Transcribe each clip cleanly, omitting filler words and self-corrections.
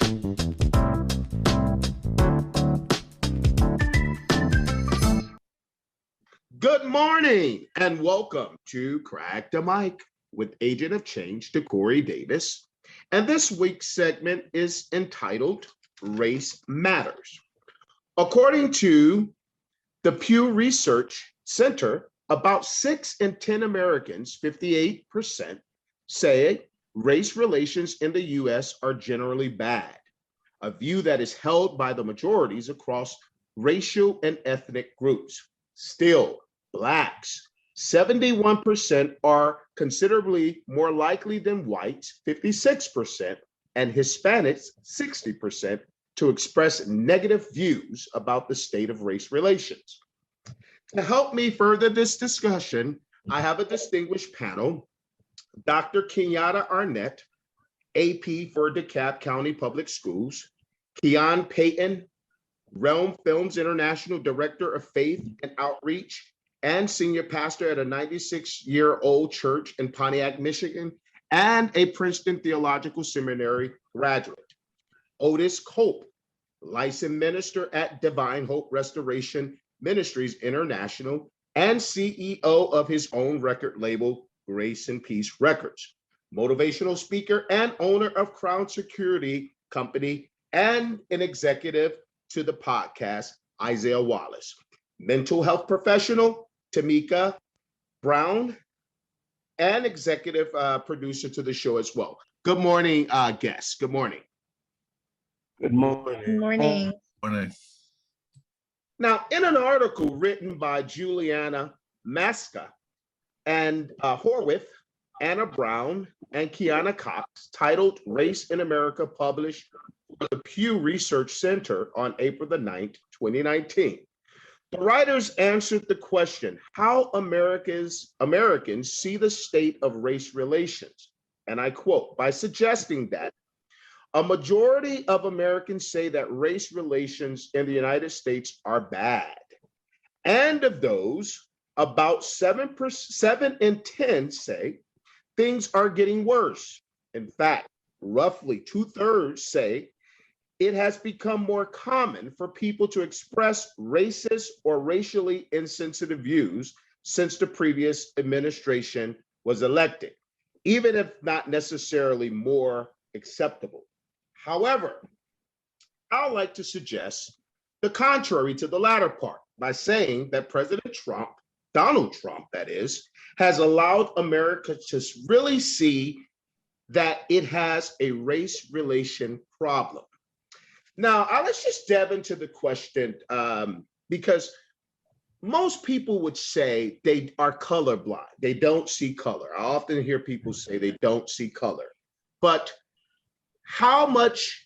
Good morning and welcome to Crack the Mic with Agent of Change, Corey Davis. And this week's segment is entitled Race Matters. According to the Pew Research Center, about 6 in 10 Americans, 58%, say race relations in the US are generally bad, a view that is held by the majorities across racial and ethnic groups. Still, Blacks, 71% are considerably more likely than whites, 56%, and Hispanics, 60%, to express negative views about the state of race relations. To help me further this discussion, I have a distinguished panel, Dr. Kenyatta Arnett, AP for DeKalb County Public Schools, Keon Payton, Realm Films International Director of Faith and Outreach, and senior pastor at a 96-year-old church in Pontiac, Michigan, and a Princeton Theological Seminary graduate. Otis Cope, licensed minister at Divine Hope Restoration Ministries International and CEO of his own record label, Grace and Peace Records. Motivational speaker and owner of Crown Security Company and an executive to the podcast, Isaiah Wallace. Mental health professional, Tamika Brown, and executive producer to the show as well. Good morning, guests. Good morning. Good morning. Good morning. Good morning. Now, in an article written by Juliana Maska and Horwath, Anna Brown, and Kiana Cox, titled Race in America, published by the Pew Research Center on April the 9th, 2019. The writers answered the question, how Americans see the state of race relations. And I quote, by suggesting that a majority of Americans say that race relations in the United States are bad. And of those, about 7 in 10 say things are getting worse. In fact, roughly 2/3 say it has become more common for people to express racist or racially insensitive views since the previous administration was elected, even if not necessarily more acceptable. However, I would like to suggest the contrary to the latter part by saying that President Trump, Donald Trump, that is, has allowed America to really see that it has a race relation problem. Now, let's just delve into the question because most people would say they are colorblind. They don't see color. I often hear people say they don't see color. But how much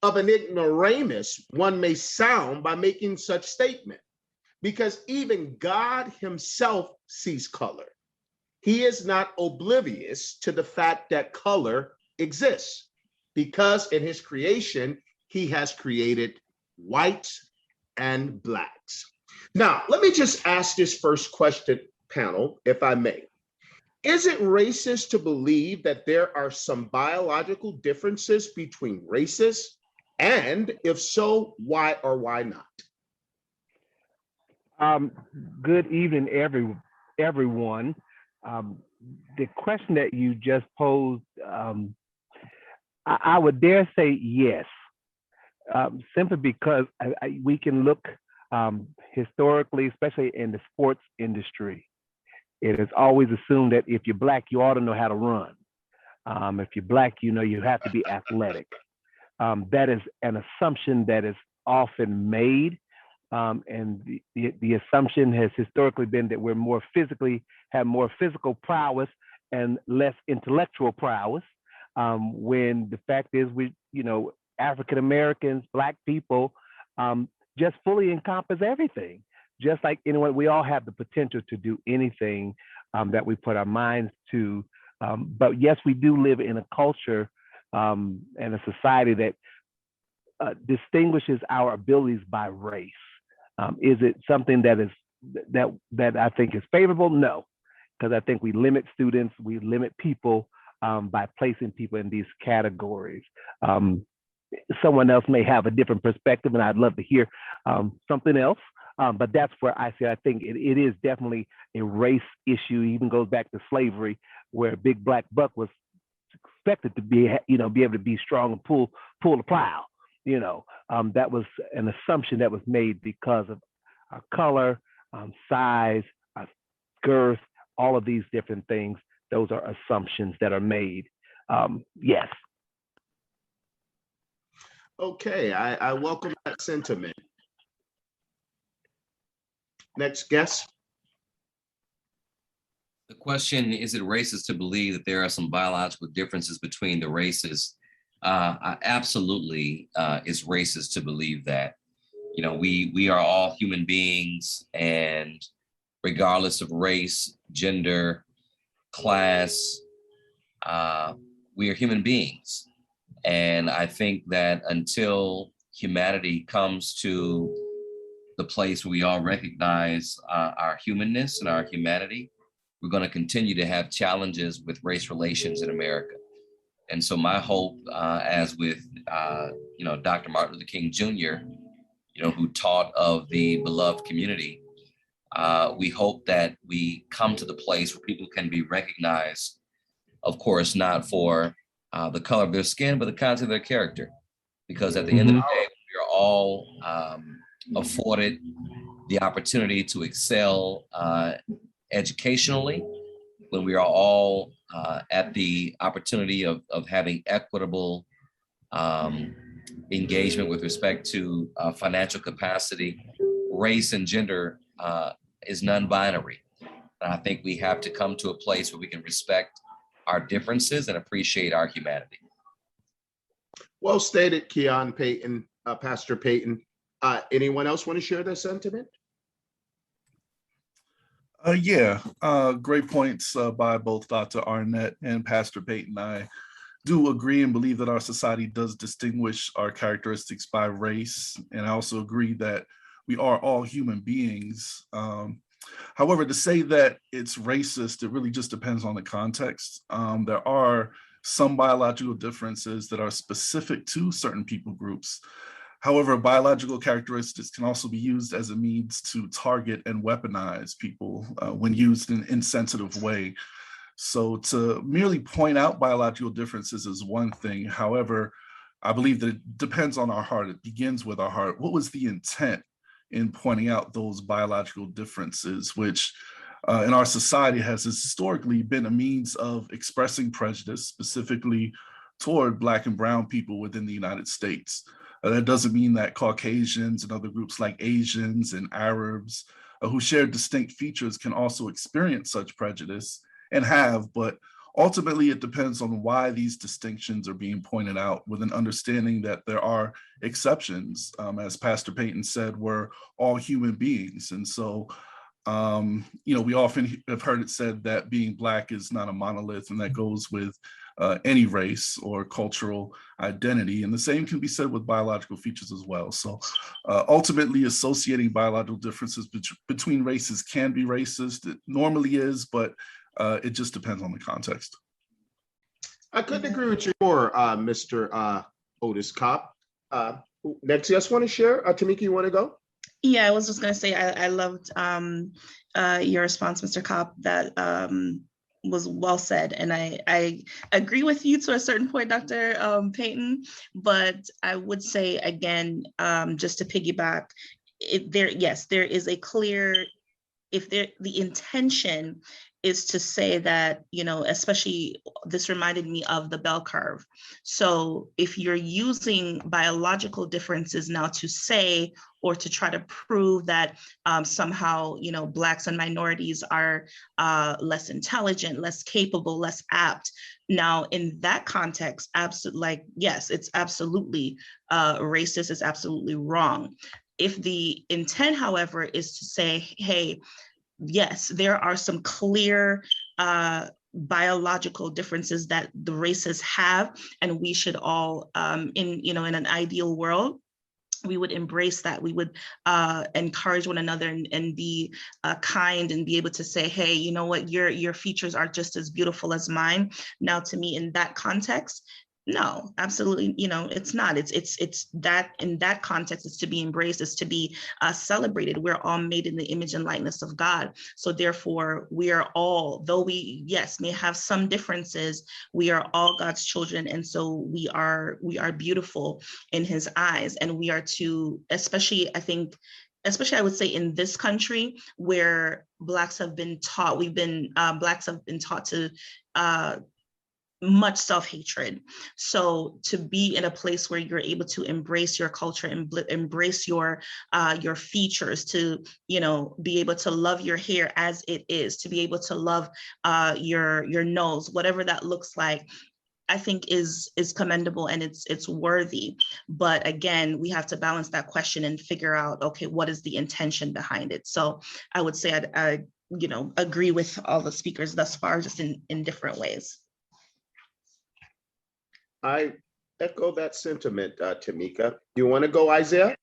of an ignoramus one may sound by making such statement? Because even God himself sees color. He is not oblivious to the fact that color exists because in his creation, he has created whites and blacks. Now, let me just ask this first question, panel, if I may. Is it racist to believe that there are some biological differences between races? And if so, why or why not? Good evening, everyone. The question that you just posed, I would dare say yes, simply because we can look historically, especially in the sports industry. It is always assumed that if you're black, you ought to know how to run. If you're black, you know you have to be athletic. That is an assumption that is often made. And the assumption has historically been that we're have more physical prowess and less intellectual prowess. When the fact is African Americans, black people, just fully encompass everything. Just like anyone, we all have the potential to do anything that we put our minds to. But yes, we do live in a culture and a society that distinguishes our abilities by race. Is it something that I think is favorable? No, because I think we limit students, we limit people by placing people in these categories. someone else may have a different perspective, and I'd love to hear something else. But that's where I say I think it is definitely a race issue. It even goes back to slavery, where Big Black Buck was expected to be, be able to be strong and pull the plow. That was an assumption that was made because of our color, size, girth, all of these different things. Those are assumptions that are made. Yes. Okay, I welcome that sentiment. Next guest. The question, is it racist to believe that there are some biological differences between the races? Absolutely, it's racist to believe that. We are all human beings, and regardless of race, gender, class, we are human beings. And I think that until humanity comes to the place where we all recognize our humanness and our humanity, we're going to continue to have challenges with race relations in America. And so my hope, as with, Dr. Martin Luther King Jr., who taught of the beloved community, we hope that we come to the place where people can be recognized, of course, not for the color of their skin, but the content of their character. Because at the end of the day, we are all afforded the opportunity to excel educationally, when we are all at the opportunity of having equitable engagement with respect to financial capacity. Race and gender is non-binary. And I think we have to come to a place where we can respect our differences and appreciate our humanity. Well stated, Keon Payton, Pastor Payton. Anyone else want to share their sentiment? Great points by both Dr. Arnett and Pastor Payton. I do agree and believe that our society does distinguish our characteristics by race. And I also agree that we are all human beings. However, to say that it's racist, it really just depends on the context. There are some biological differences that are specific to certain people groups. However, biological characteristics can also be used as a means to target and weaponize people when used in an insensitive way. So to merely point out biological differences is one thing. However, I believe that it depends on our heart. It begins with our heart. What was the intent in pointing out those biological differences, which in our society has historically been a means of expressing prejudice, specifically toward Black and Brown people within the United States. That doesn't mean that Caucasians and other groups like Asians and Arabs who share distinct features can also experience such prejudice, and have, but ultimately it depends on why these distinctions are being pointed out, with an understanding that there are exceptions. As Pastor Payton said, we're all human beings. And so, we often have heard it said that being Black is not a monolith, and that goes with any race or cultural identity. And the same can be said with biological features as well. So ultimately, associating biological differences between races can be racist. It normally is, but it just depends on the context. I couldn't agree with you more, Mr. Otis Kopp. Next, you just want to share? Tamika, you want to go? Yeah, I was just going to say, I loved your response, Mr. Kopp. That was well said. And I agree with you to a certain point, Dr. Payton, but I would say, again, just to piggyback, there is a clear, the intention is to say that, especially this reminded me of the bell curve. So if you're using biological differences now to say, or to try to prove that somehow, Blacks and minorities are less intelligent, less capable, less apt. Now, in that context, yes, it's absolutely racist, it's absolutely wrong. If the intent, however, is to say, hey, yes, there are some clear biological differences that the races have, and we should all, in an ideal world, we would embrace that. We would encourage one another and be kind, and be able to say, hey, you know what, your features are just as beautiful as mine. Now, to me, in that context, No, absolutely. It's not. It's that in that context, it's to be embraced, it's to be celebrated. We're all made in the image and likeness of God. So therefore, we are all, though we, yes, may have some differences, we are all God's children. And so we are beautiful in his eyes. And we are to, especially, I think, especially I would say in this country where Blacks have been taught, Blacks have been taught to much self-hatred. So to be in a place where you're able to embrace your culture and embrace your features, to be able to love your hair as it is, to be able to love your nose, whatever that looks like, I think is commendable, and it's worthy. But again, we have to balance that question and figure out, okay, what is the intention behind it? So I would say I agree with all the speakers thus far, just in different ways. I echo that sentiment, Tamika. You want to go, Isaiah?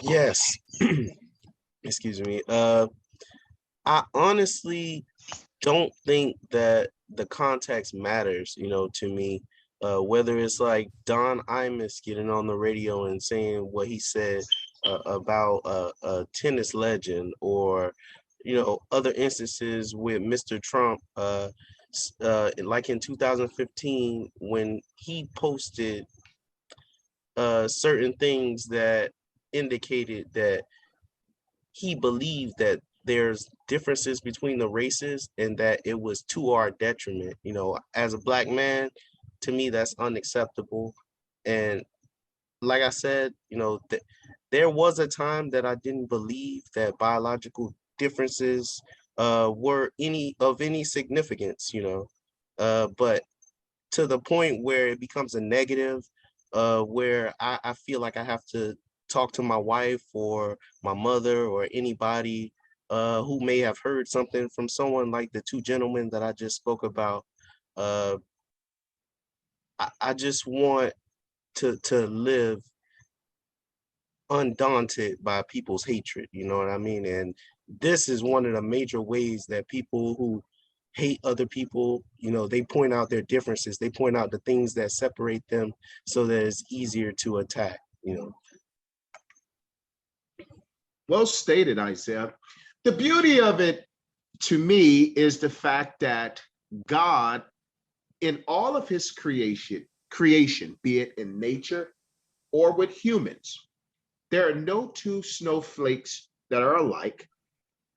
Yes. Excuse me. I honestly don't think that the context matters, to me. Whether it's like Don Imus getting on the radio and saying what he said about a tennis legend, or other instances with Mr. Trump, like in 2015 when he posted certain things that indicated that he believed that there's differences between the races and that it was to our detriment. As a Black man, to me, that's unacceptable. And like I said, there was a time that I didn't believe that biological differences were any significance, but to the point where it becomes a negative, where I feel like I have to talk to my wife or my mother or anybody who may have heard something from someone like the two gentlemen that I just spoke about. Uh, I just want to live undaunted by people's hatred, you know what I mean? And this is one of the major ways that people who hate other people, they point out their differences, they point out the things that separate them so that it's easier to attack. Well stated, Isaiah. The beauty of it to me is the fact that God, in all of his creation, be it in nature or with humans, there are no two snowflakes that are alike,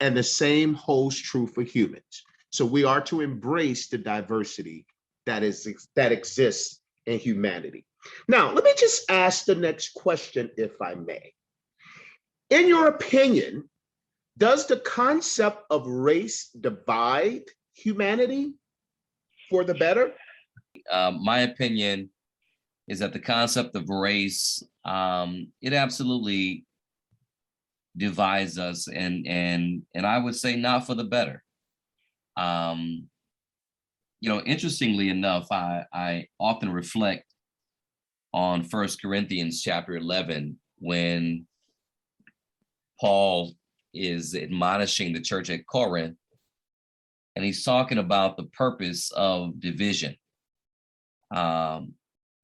and the same holds true for humans. So we are to embrace the diversity that exists in humanity. Now, let me just ask the next question, if I may. In your opinion, does the concept of race divide humanity for the better? My opinion is that the concept of race, it absolutely divides us, and I would say not for the better. Interestingly enough, I often reflect on 1 Corinthians chapter 11 when Paul is admonishing the church at Corinth, and he's talking about the purpose of division.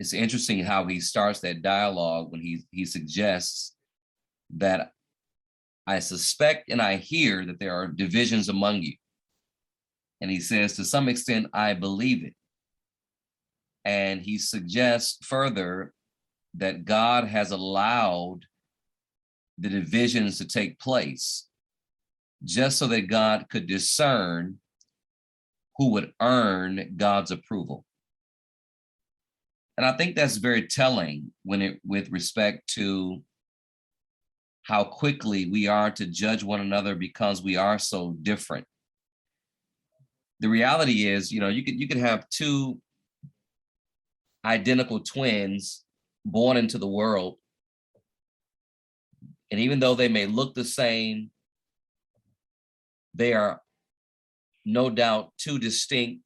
It's interesting how he starts that dialogue when he suggests that I suspect and I hear that there are divisions among you. And he says, to some extent, I believe it. And he suggests further that God has allowed the divisions to take place just so that God could discern who would earn God's approval. And I think that's very telling with respect to how quickly we are to judge one another because we are so different. The reality is, you could have two identical twins born into the world, and even though they may look the same, they are no doubt two distinctly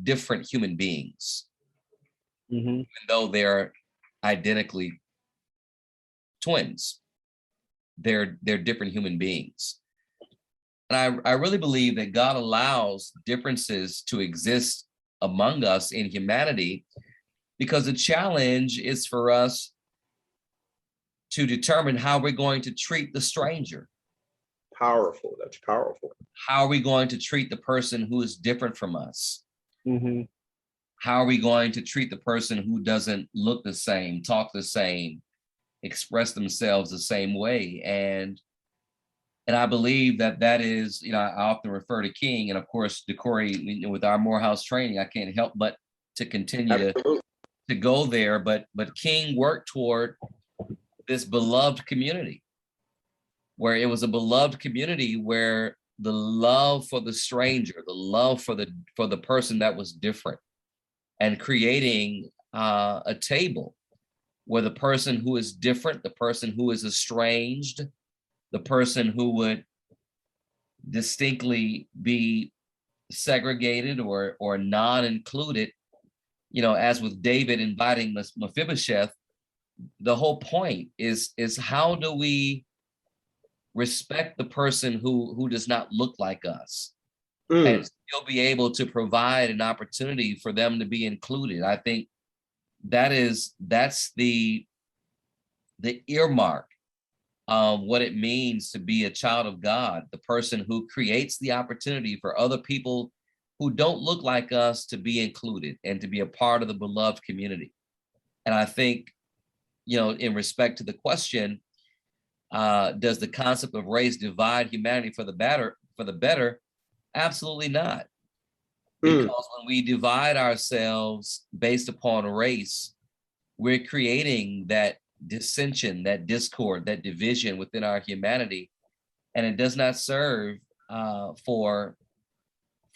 different human beings, even though they're identically twins. They're different human beings. And I really believe that God allows differences to exist among us in humanity, because the challenge is for us to determine how we're going to treat the stranger. Powerful. That's powerful. How are we going to treat the person who is different from us? Mm-hmm. How are we going to treat the person who doesn't look the same, talk the same, express themselves the same way? And I believe that is, I often refer to King, and of course, DeCorey, with our Morehouse training, I can't help but to continue to go there. But King worked toward this beloved community, where it was a beloved community where the love for the stranger, the love for the person that was different, and creating a table where the person who is different, the person who is estranged, the person who would distinctly be segregated or non-included, as with David inviting Mephibosheth, the whole point is how do we respect the person who does not look like us and still be able to provide an opportunity for them to be included? I think that's the earmark of what it means to be a child of God, the person who creates the opportunity for other people who don't look like us to be included and to be a part of the beloved community. And I think, in respect to the question, does the concept of race divide humanity for the better? Absolutely not. Because when we divide ourselves based upon race, we're creating that dissension, that discord, that division within our humanity, and it does not serve for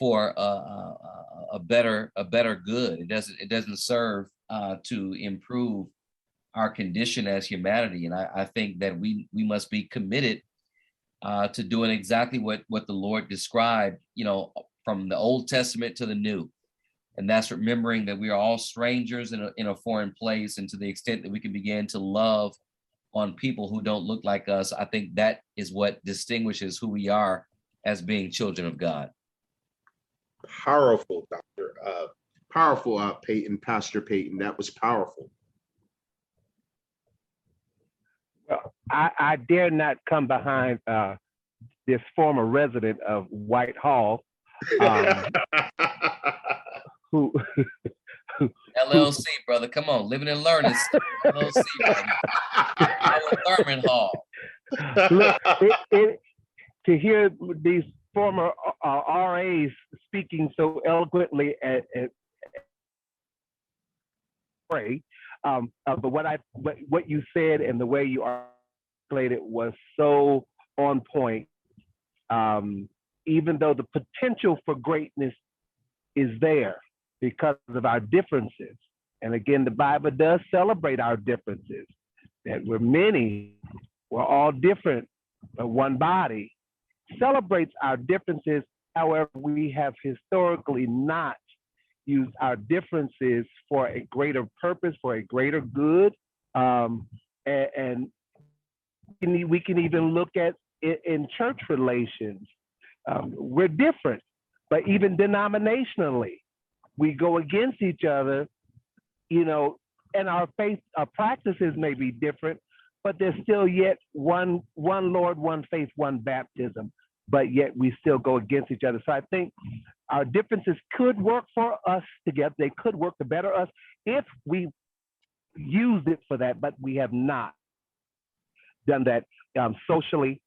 a better good. It doesn't serve to improve our condition as humanity. And I think that we must be committed to doing exactly what the Lord described, from the Old Testament to the New. And that's remembering that we are all strangers in a foreign place. And to the extent that we can begin to love on people who don't look like us, I think that is what distinguishes who we are as being children of God. Powerful, Doctor. Powerful, Pastor Peyton. That was powerful. Well, I dare not come behind this former resident of Whitehall, who LLC, brother, come on, living and learning. LLC, brother. Thurman Hall. Look, to hear these former RAs speaking so eloquently at but what you said and the way you articulated was so on point. Even though the potential for greatness is there because of our differences. And again, the Bible does celebrate our differences, that we're many, we're all different, but one body. Celebrates our differences. However, we have historically not used our differences for a greater purpose, for a greater good. And we can even look at it in church relations. We're different, but even denominationally, we go against each other, and our faith, our practices may be different, but there's still yet one Lord, one faith, one baptism, but yet we still go against each other. So I think our differences could work for us together. They could work to better us if we used it for that, but we have not done that socially,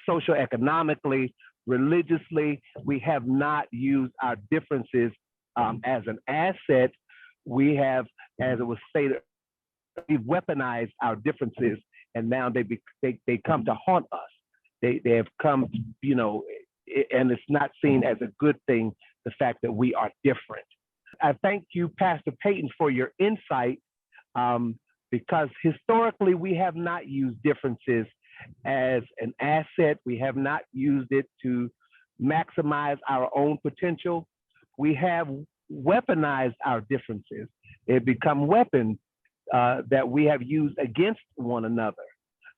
socioeconomically, religiously. We have not used our differences as an asset. We have, as it was stated, we've weaponized our differences, and now they come to haunt us. They have come, and it's not seen as a good thing, the fact that we are different. I thank you, Pastor Peyton, for your insight, because historically we have not used differences as an asset. We have not used it to maximize our own potential. We have weaponized our differences. They've become weapons that we have used against one another.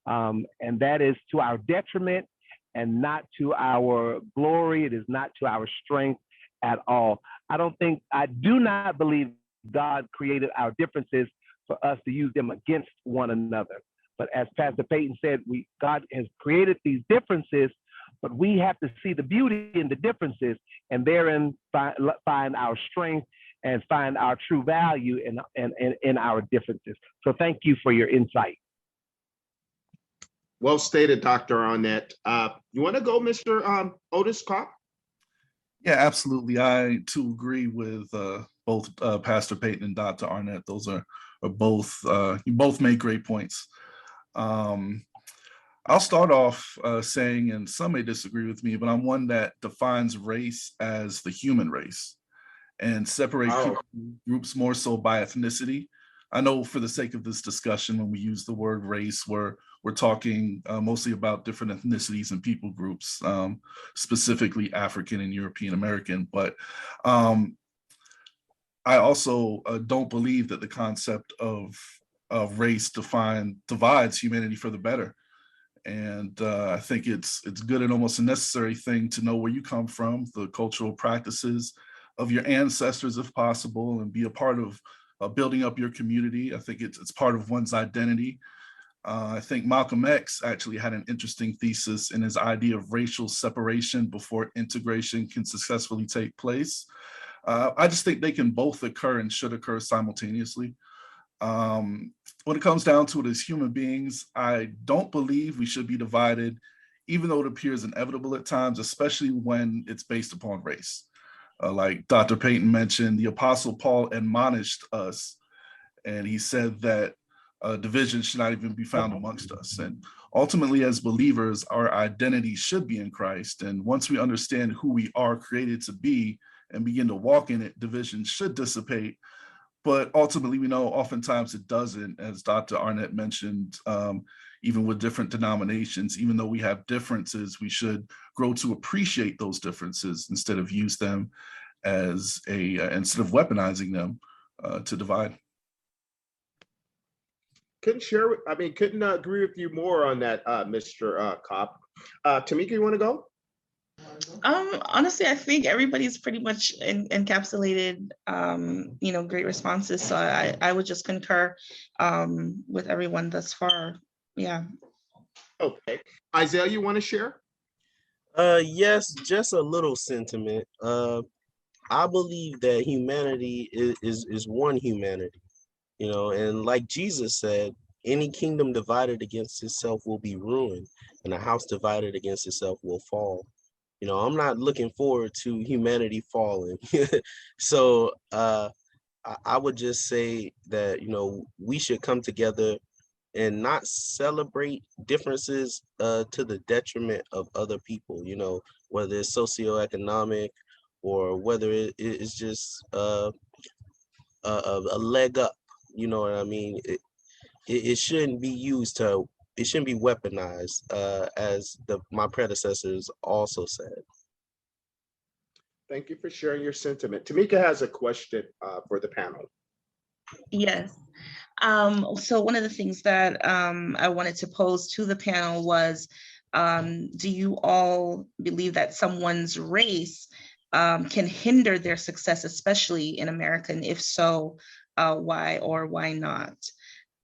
And that is to our detriment and not to our glory. It is not to our strength at all. I do not believe God created our differences for us to use them against one another. But as Pastor Peyton said, God has created these differences, but we have to see the beauty in the differences and therein find our strength and find our true value in our differences. So thank you for your insight. Well stated, Dr. Arnett. You want to go, Mr. Otis Kopp? Yeah, absolutely. I too agree with both Pastor Peyton and Dr. Arnett. Those are both, you both made great points. I'll start off saying, and some may disagree with me, but I'm one that defines race as the human race and separate people groups more so by ethnicity. I know for the sake of this discussion, when we use the word race, we're talking mostly about different ethnicities and people groups, specifically African and European American. But I also don't believe that the concept of race divides humanity for the better. And I think it's good and almost a necessary thing to know where you come from, the cultural practices of your ancestors, if possible, and be a part of building up your community. I think it's part of one's identity. I think Malcolm X actually had an interesting thesis in his idea of racial separation before integration can successfully take place. I just think they can both occur and should occur simultaneously. When it comes down to it, as human beings, I don't believe we should be divided, even though it appears inevitable at times, especially when it's based upon race. Like Dr. Peyton mentioned, the Apostle Paul admonished us, and he said that division should not even be found amongst us. And ultimately, as believers, our identity should be in Christ. And once we understand who we are created to be and begin to walk in it, division should dissipate. But ultimately, we know oftentimes it doesn't, as Dr. Arnett mentioned, even with different denominations. Even though we have differences, we should grow to appreciate those differences instead of use them as instead of weaponizing them to divide. Couldn't agree with you more on that, Mr. Kopp. Tamika, you want to go? Honestly, I think everybody's pretty much encapsulated, great responses. So I would just concur with everyone thus far. Yeah. Okay. Isaiah, you want to share? Yes, just a little sentiment. I believe that humanity is one humanity, and like Jesus said, any kingdom divided against itself will be ruined, and a house divided against itself will fall. I'm not looking forward to humanity falling. So I would just say that, we should come together and not celebrate differences to the detriment of other people, whether it's socioeconomic or whether it's just a leg up, you know what I mean? It shouldn't be used it shouldn't be weaponized, as my predecessors also said. Thank you for sharing your sentiment. Tamika has a question for the panel. Yes. So one of the things that I wanted to pose to the panel was, do you all believe that someone's race can hinder their success, especially in America? And if so, why or why not?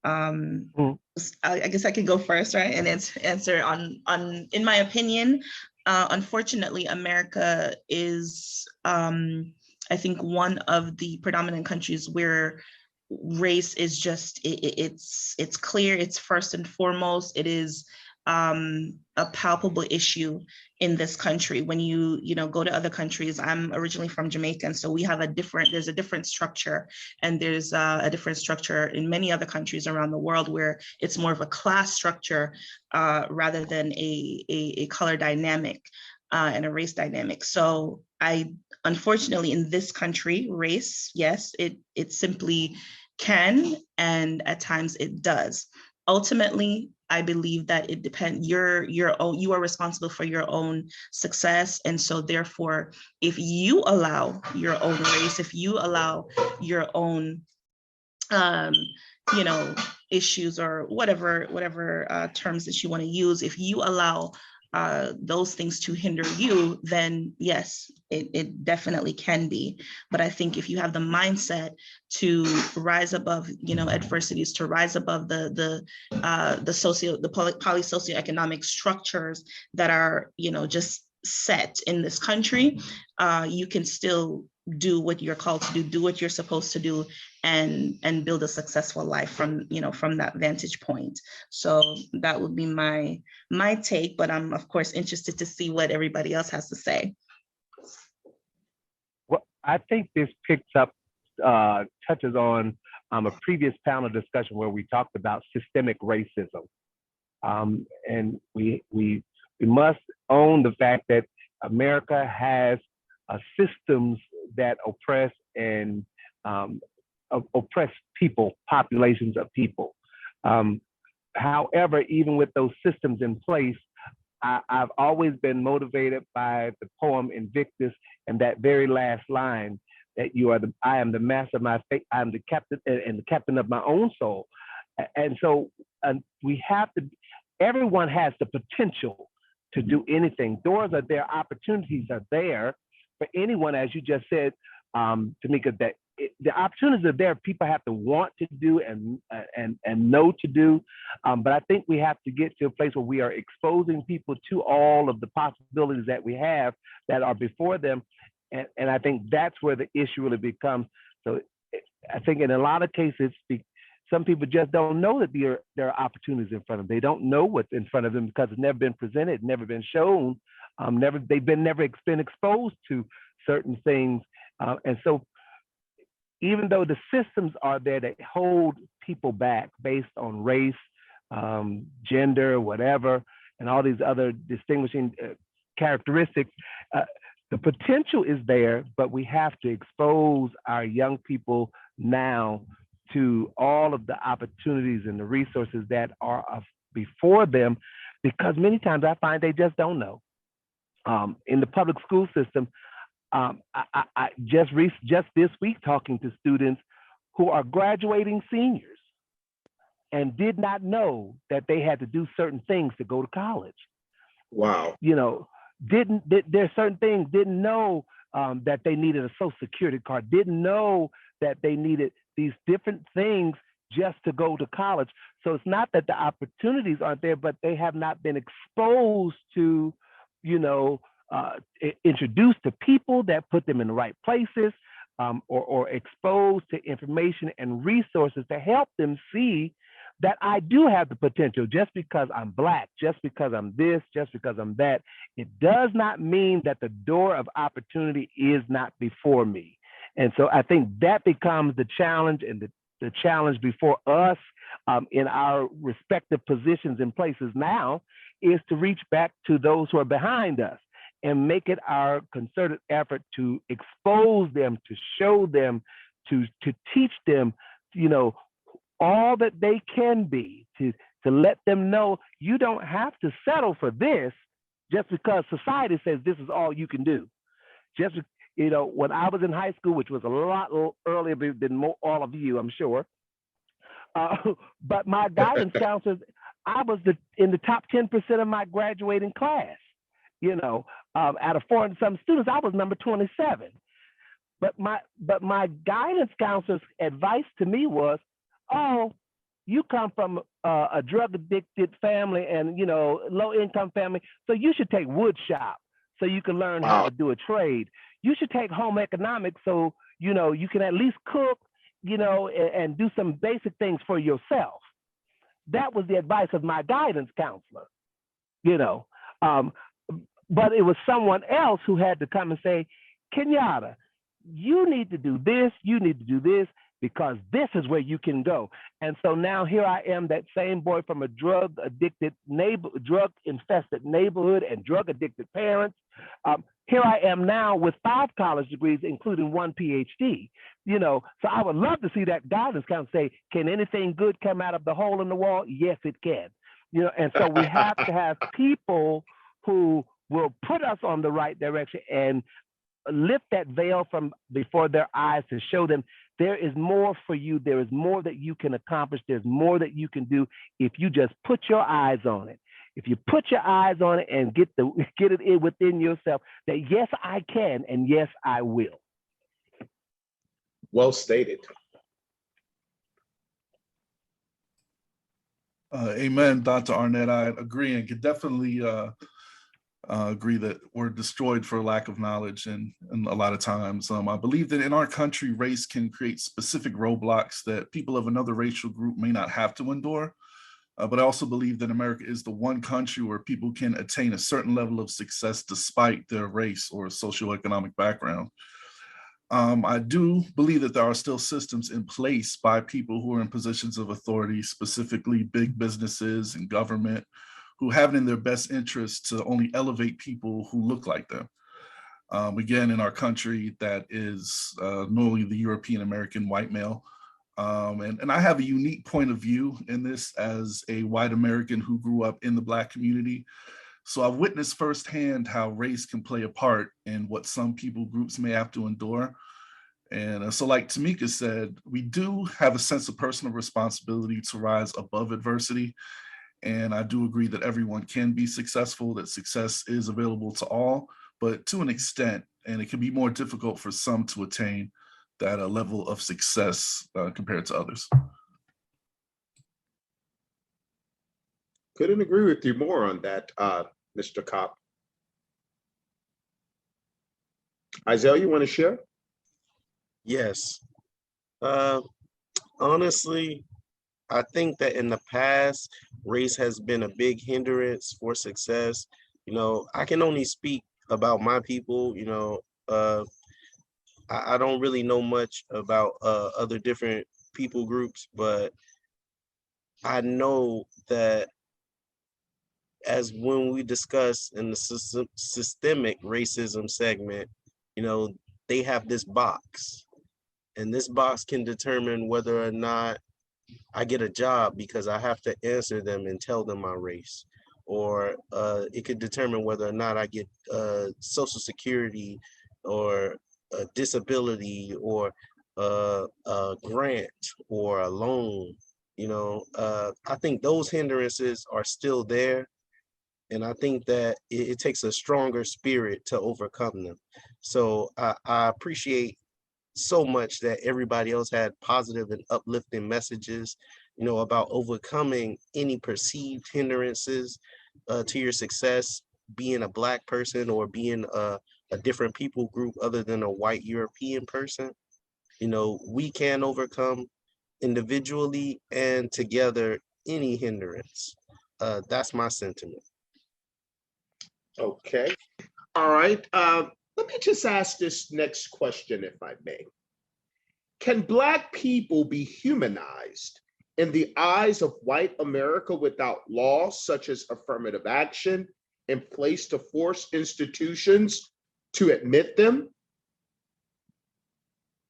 I guess I could go first, right? And answer on in my opinion, unfortunately, America is, I think, one of the predominant countries where race is just, it's clear, it's first and foremost, it is a palpable issue in this country. When you go to other countries, I'm originally from Jamaica, and so we have there's a different structure, and there's a different structure in many other countries around the world where it's more of a class structure rather than a color dynamic and a race dynamic. So unfortunately, in this country, race, yes, it simply can, and at times it does. Ultimately, I believe that it depends. You are responsible for your own success, and so therefore, if you allow your own race, if you allow your own, issues or whatever terms that you want to use, if you allow those things to hinder you, then yes, it definitely can be. But I think if you have the mindset to rise above, adversities, to rise above the poly socioeconomic structures that are, just set in this country, you can still do what you're called to do what you're supposed to do, and build a successful life from that vantage point. So that would be my take, but I'm of course interested to see what everybody else has to say. Well, I think this picks up, touches on a previous panel discussion where we talked about systemic racism. And we must own the fact that America has systems that oppress and oppress people, populations of people. However, even with those systems in place, I've always been motivated by the poem Invictus and that very last line that I am the master of my fate, I am the captain and the captain of my own soul. And so we have to, everyone has the potential to do anything. Doors are there, opportunities are there for anyone, as you just said, Tamika, that the opportunities are there. People have to want to do and know to do. But I think we have to get to a place where we are exposing people to all of the possibilities that we have that are before them. And I think that's where the issue really becomes. So I think in a lot of cases, some people just don't know that there are opportunities in front of them. They don't know what's in front of them because it's never been presented, never been shown, they've never been exposed to certain things. And so even though the systems are there that hold people back based on race, gender, whatever, and all these other distinguishing characteristics, the potential is there, but we have to expose our young people now to all of the opportunities and the resources that are before them, because many times I find they just don't know. In the public school system, I just this week talking to students who are graduating seniors and did not know that they had to do certain things to go to college. Wow. There's certain things, didn't know that they needed a social security card, didn't know that they needed these different things just to go to college. So it's not that the opportunities aren't there, but they have not been exposed to, introduced to people that put them in the right places, or exposed to information and resources to help them see that I do have the potential. Just because I'm Black, just because I'm this, just because I'm that, it does not mean that the door of opportunity is not before me. And so I think that becomes the challenge, and the challenge before us in our respective positions and places now is to reach back to those who are behind us and make it our concerted effort to expose them, to show them, to teach them, all that they can be, to let them know you don't have to settle for this just because society says this is all you can do. Just, when I was in high school, which was a lot earlier than all of you, I'm sure, but my guidance counselors, I was in the top 10% of my graduating class. Out of 400 some students, I was number 27. But my guidance counselor's advice to me was, oh, you come from a drug addicted family and low income family, so you should take wood shop so you can learn how to do a trade. You should take home economics so you can at least cook, and do some basic things for yourself. That was the advice of my guidance counselor, but it was someone else who had to come and say, Kenyatta, you need to do this, you need to do this, because this is where you can go. And so now here I am, that same boy from a drug-infested neighborhood and drug-addicted parents. Here I am now with 5 college degrees, including 1 PhD. So I would love to see that guidance counselor say, can anything good come out of the hole in the wall? Yes, it can. And so we have to have people who will put us on the right direction and lift that veil from before their eyes to show them there is more for you. There is more that you can accomplish. There's more that you can do if you just put your eyes on it. If you put your eyes on it and get it in within yourself that yes, I can and yes, I will. Well stated. Amen, Dr. Arnett. I agree and could definitely agree that we're destroyed for lack of knowledge, and a lot of times. I believe that in our country, race can create specific roadblocks that people of another racial group may not have to endure. But I also believe that America is the one country where people can attain a certain level of success despite their race or socioeconomic background. I do believe that there are still systems in place by people who are in positions of authority, specifically big businesses and government, who have it in their best interest to only elevate people who look like them. Again, in our country, that is normally the European American white male. And I have a unique point of view in this as a white American who grew up in the Black community. So I've witnessed firsthand how race can play a part in what some people groups may have to endure. And so like Tamika said, we do have a sense of personal responsibility to rise above adversity. And I do agree that everyone can be successful, that success is available to all, but to an extent, and it can be more difficult for some to attain that level of success compared to others. Couldn't agree with you more on that, Mr. Kopp. Isaiah, you want to share? Yes. Honestly, I think that in the past, race has been a big hindrance for success. You know, I can only speak about my people. You know, I don't really know much about other different people groups, but I know that as when we discuss in the systemic racism segment, you know, they have this box, and this box can determine whether or not I get a job because I have to answer them and tell them my race, or it could determine whether or not I get Social Security or a disability or a grant or a loan. You know, I think those hindrances are still there, and I think that it takes a stronger spirit to overcome them. So I appreciate so much that everybody else had positive and uplifting messages, you know, about overcoming any perceived hindrances to your success, being a Black person or being a different people group other than a white European person. You know, we can overcome individually and together any hindrance. That's my sentiment. Okay. All right. Let me just ask this next question, if I may. Can Black people be humanized in the eyes of white America without laws such as affirmative action in place to force institutions to admit them?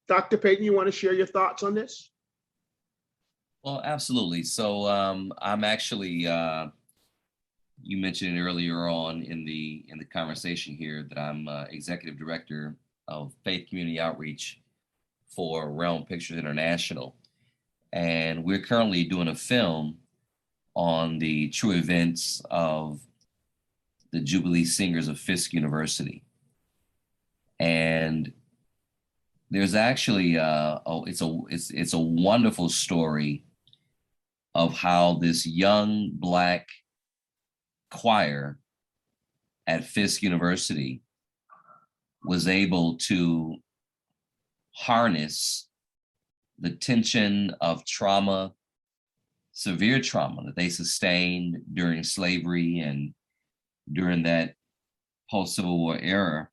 Dr. Payton, you want to share your thoughts on this? Well, absolutely. So I'm actually, you mentioned it earlier on in the conversation here that I'm executive director of Faith Community Outreach for Realm Pictures International. And we're currently doing a film on the true events of the Jubilee Singers of Fisk University. And there's actually it's a wonderful story of how this young Black choir at Fisk University was able to harness the tension of trauma, severe trauma that they sustained during slavery and during that post-Civil War era,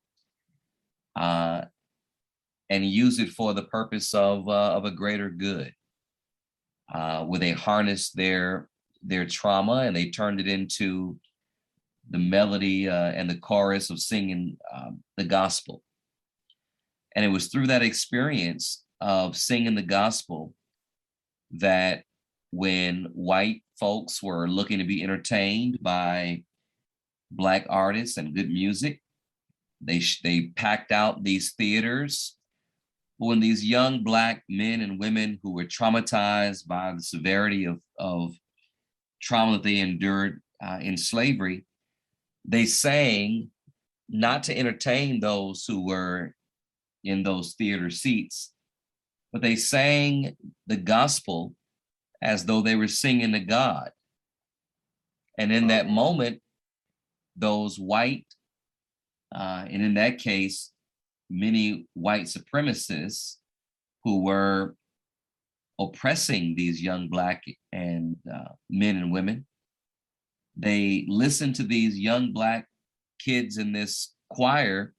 and use it for the purpose of a greater good, where they harnessed their trauma and they turned it into the melody and the chorus of singing the gospel. And it was through that experience of singing the gospel that when white folks were looking to be entertained by Black artists and good music, they packed out these theaters. But when these young Black men and women who were traumatized by the severity of trauma that they endured in slavery, they sang not to entertain those who were in those theater seats, but they sang the gospel as though they were singing to God. And in that moment, those white, and in that case, many white supremacists who were oppressing these young Black and men and women, they listened to these young Black kids in this choir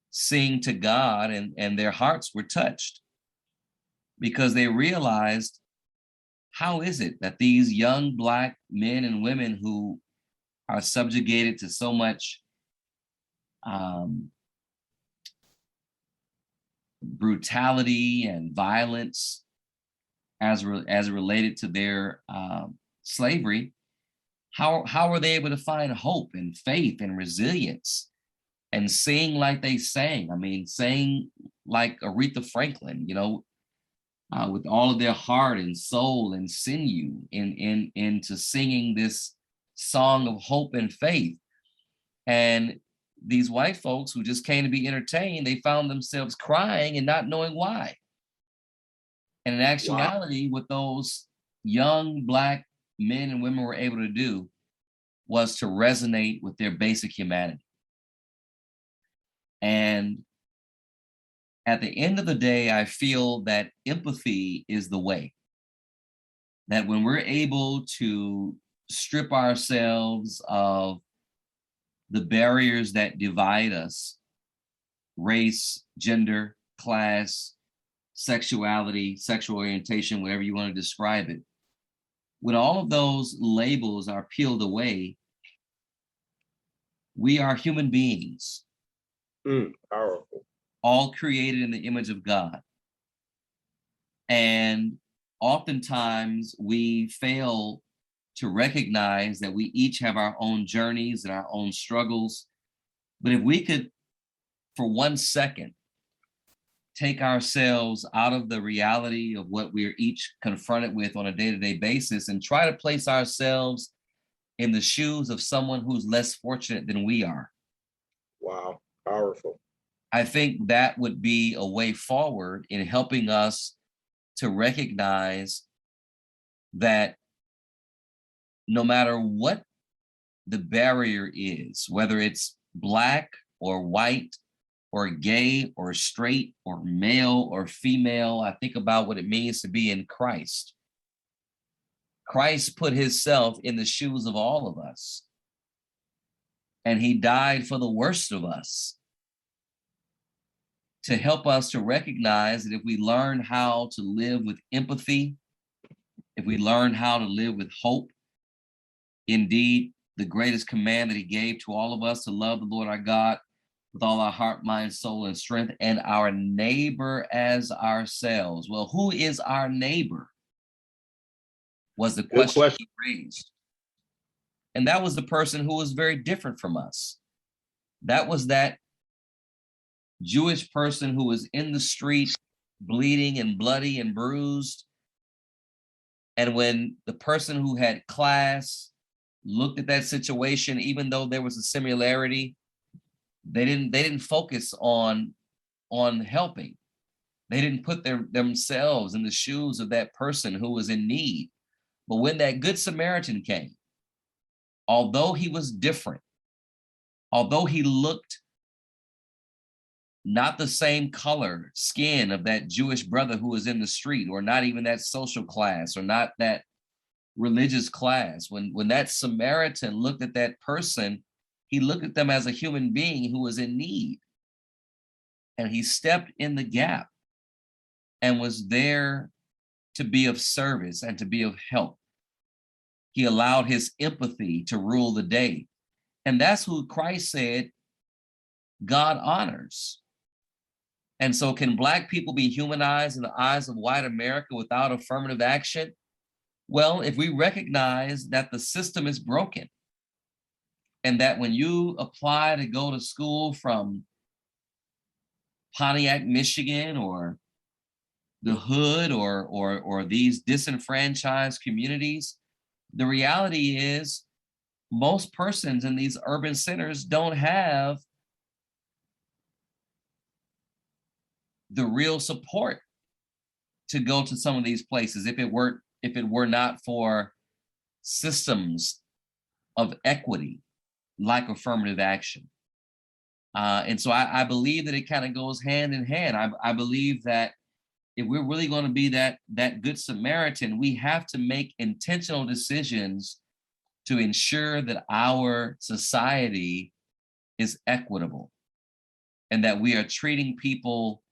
sing to God, and their hearts were touched because they realized, how is it that these young Black men and women who are subjugated to so much brutality and violence as related to their slavery, how were they able to find hope and faith and resilience and sing like they sang? I mean, sang like Aretha Franklin, with all of their heart and soul and sinew into singing this song of hope and faith. And these white folks who just came to be entertained, they found themselves crying and not knowing why. And in actuality, what those young Black men and women were able to do was to resonate with their basic humanity. And at the end of the day, I feel that empathy is the way. That when we're able to strip ourselves of the barriers that divide us, race, gender, class, sexuality, sexual orientation, whatever you want to describe it, when all of those labels are peeled away, we are human beings. Powerful. All created in the image of God. And oftentimes we fail to recognize that we each have our own journeys and our own struggles. But if we could, for 1 second, take ourselves out of the reality of what we're each confronted with on a day-to-day basis and try to place ourselves in the shoes of someone who's less fortunate than we are. Wow, powerful. I think that would be a way forward in helping us to recognize that no matter what the barrier is, whether it's Black or white or gay or straight or male or female, I think about what it means to be in Christ. Christ put himself in the shoes of all of us, and he died for the worst of us to help us to recognize that if we learn how to live with empathy, if we learn how to live with hope, indeed, the greatest command that he gave to all of us, to love the Lord our God with all our heart, mind, soul, and strength, and our neighbor as ourselves. Well, who is our neighbor? Was the question he raised. And that was the person who was very different from us. That was that Jewish person who was in the street, bleeding and bloody and bruised. And when the person who had class looked at that situation, even though there was a similarity, they didn't focus on helping. They didn't put themselves in the shoes of that person who was in need. But when that Good Samaritan came, although he was different, although he looked not the same color, skin of that Jewish brother who was in the street, or not even that social class, or not that religious class, when that Samaritan looked at that person, he looked at them as a human being who was in need. And he stepped in the gap and was there to be of service and to be of help. He allowed his empathy to rule the day. And that's who Christ said God honors. And so can Black people be humanized in the eyes of white America without affirmative action? Well, if we recognize that the system is broken, and that when you apply to go to school from Pontiac, Michigan, or the hood, or these disenfranchised communities, the reality is most persons in these urban centers don't have the real support to go to some of these places if it were not for systems of equity like affirmative action. And so I believe that it kind of goes hand in hand. I believe that if we're really going to be that good Samaritan, we have to make intentional decisions to ensure that our society is equitable and that we are treating people,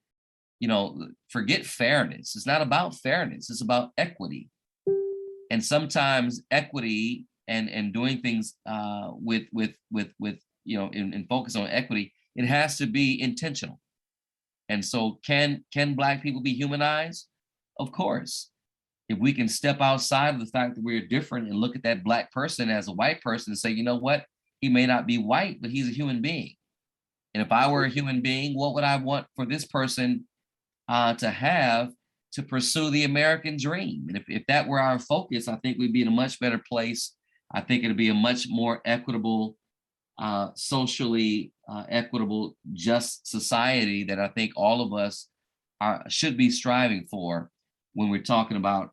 forget fairness. It's not about fairness, it's about equity. And sometimes equity and doing things with in focus on equity, it has to be intentional. And so can Black people be humanized? Of course. If we can step outside of the fact that we're different and look at that Black person as a white person and say, you know what, he may not be white, but he's a human being. And if I were a human being, what would I want for this person to have to pursue the American dream? And if that were our focus, I think we'd be in a much better place. I think it'd be a much more equitable, socially equitable, just society that I think all of us should be striving for when we're talking about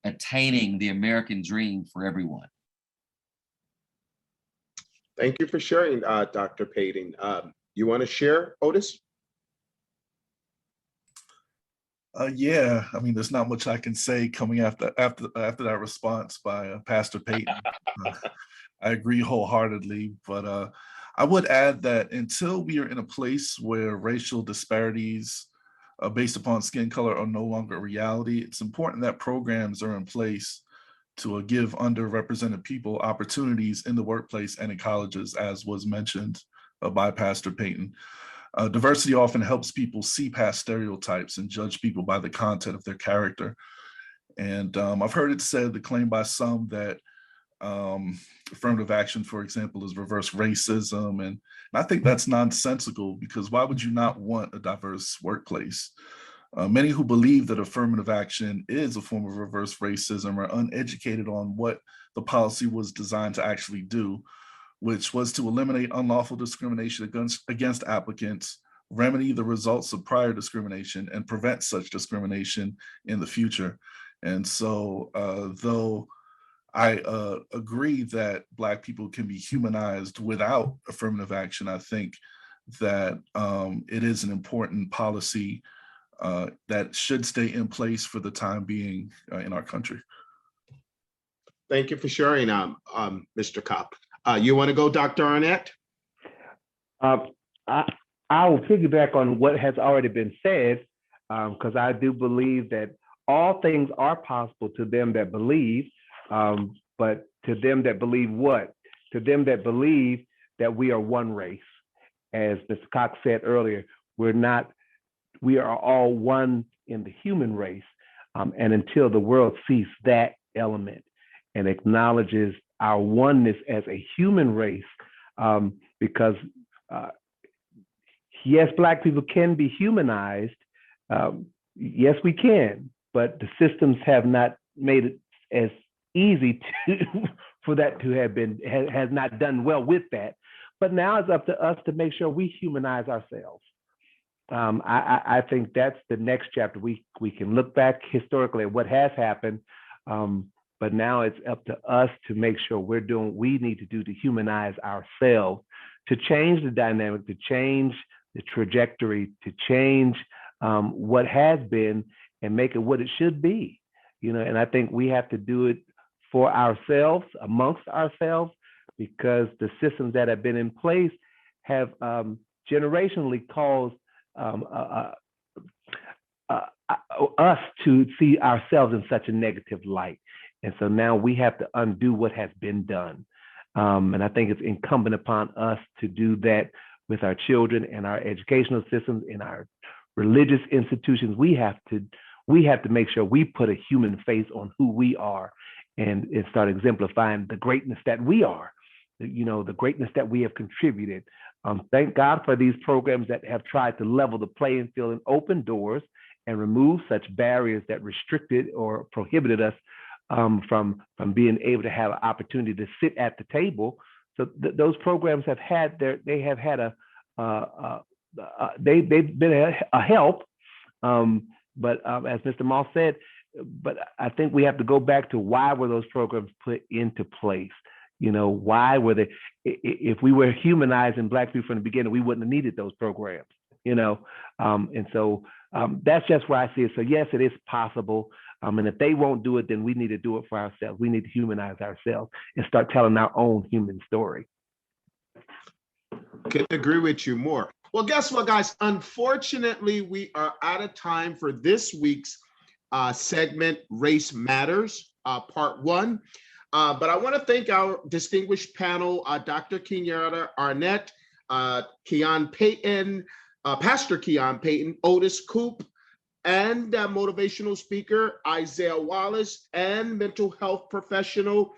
attaining the American dream for everyone. Thank you for sharing, Dr. Payton. You want to share, Otis? Yeah, I mean, there's not much I can say coming after that response by Pastor Payton. I agree wholeheartedly, but I would add that until we are in a place where racial disparities based upon skin color are no longer a reality, it's important that programs are in place to give underrepresented people opportunities in the workplace and in colleges, as was mentioned by Pastor Payton. Diversity often helps people see past stereotypes and judge people by the content of their character. And I've heard it said, the claim by some that affirmative action, for example, is reverse racism. And I think that's nonsensical, because why would you not want a diverse workplace? Many who believe that affirmative action is a form of reverse racism are uneducated on what the policy was designed to actually do, which was to eliminate unlawful discrimination against applicants, remedy the results of prior discrimination, and prevent such discrimination in the future. And so, though I agree that Black people can be humanized without affirmative action, I think that it is an important policy that should stay in place for the time being in our country. Thank you for sharing, Mr. Kopp. You want to go, Dr. Arnett? I will piggyback on what has already been said, because I do believe that all things are possible to them that believe, but to them that believe what? To them that believe that we are one race. As Mr. Cox said earlier, we are all one in the human race. And until the world sees that element and acknowledges our oneness as a human race, because yes, Black people can be humanized. Yes, we can, but the systems have not made it as easy for that to have been, has not done well with that. But now it's up to us to make sure we humanize ourselves. I think that's the next chapter. We can look back historically at what has happened, but now it's up to us to make sure we're doing what we need to do to humanize ourselves, to change the dynamic, to change the trajectory, to change what has been and make it what it should be. And I think we have to do it for ourselves, amongst ourselves, because the systems that have been in place have generationally caused us to see ourselves in such a negative light. And so now we have to undo what has been done. And I think it's incumbent upon us to do that with our children and our educational systems, in our religious institutions. We have to make sure we put a human face on who we are and start exemplifying the greatness that we are, the greatness that we have contributed. Thank God for these programs that have tried to level the playing field and open doors and remove such barriers that restricted or prohibited us from being able to have an opportunity to sit at the table. So those programs have had they've been a help. But as Mr. Moss said, but I think we have to go back to why were those programs put into place? You know, why were they? If we were humanizing Black people from the beginning, we wouldn't have needed those programs. You know, and so that's just where I see it. So yes, it is possible. And if they won't do it, then we need to do it for ourselves. We need to humanize ourselves and start telling our own human story. Couldn't agree with you more. Well, guess what, guys? Unfortunately, we are out of time for this week's segment, Race Matters, Part 1. But I want to thank our distinguished panel, Dr. Kenyatta Arnett, Keon Payton, Pastor Keon Payton, Otis Coop, and motivational speaker Isaiah Wallace, and mental health professional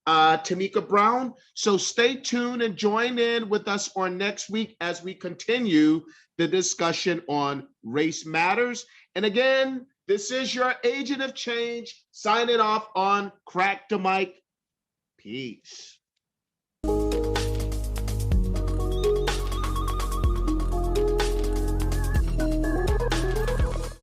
Tamika Brown. So stay tuned and join in with us on next week as we continue the discussion on Race Matters. And again, this is your agent of change signing off on Crack the Mic. Peace.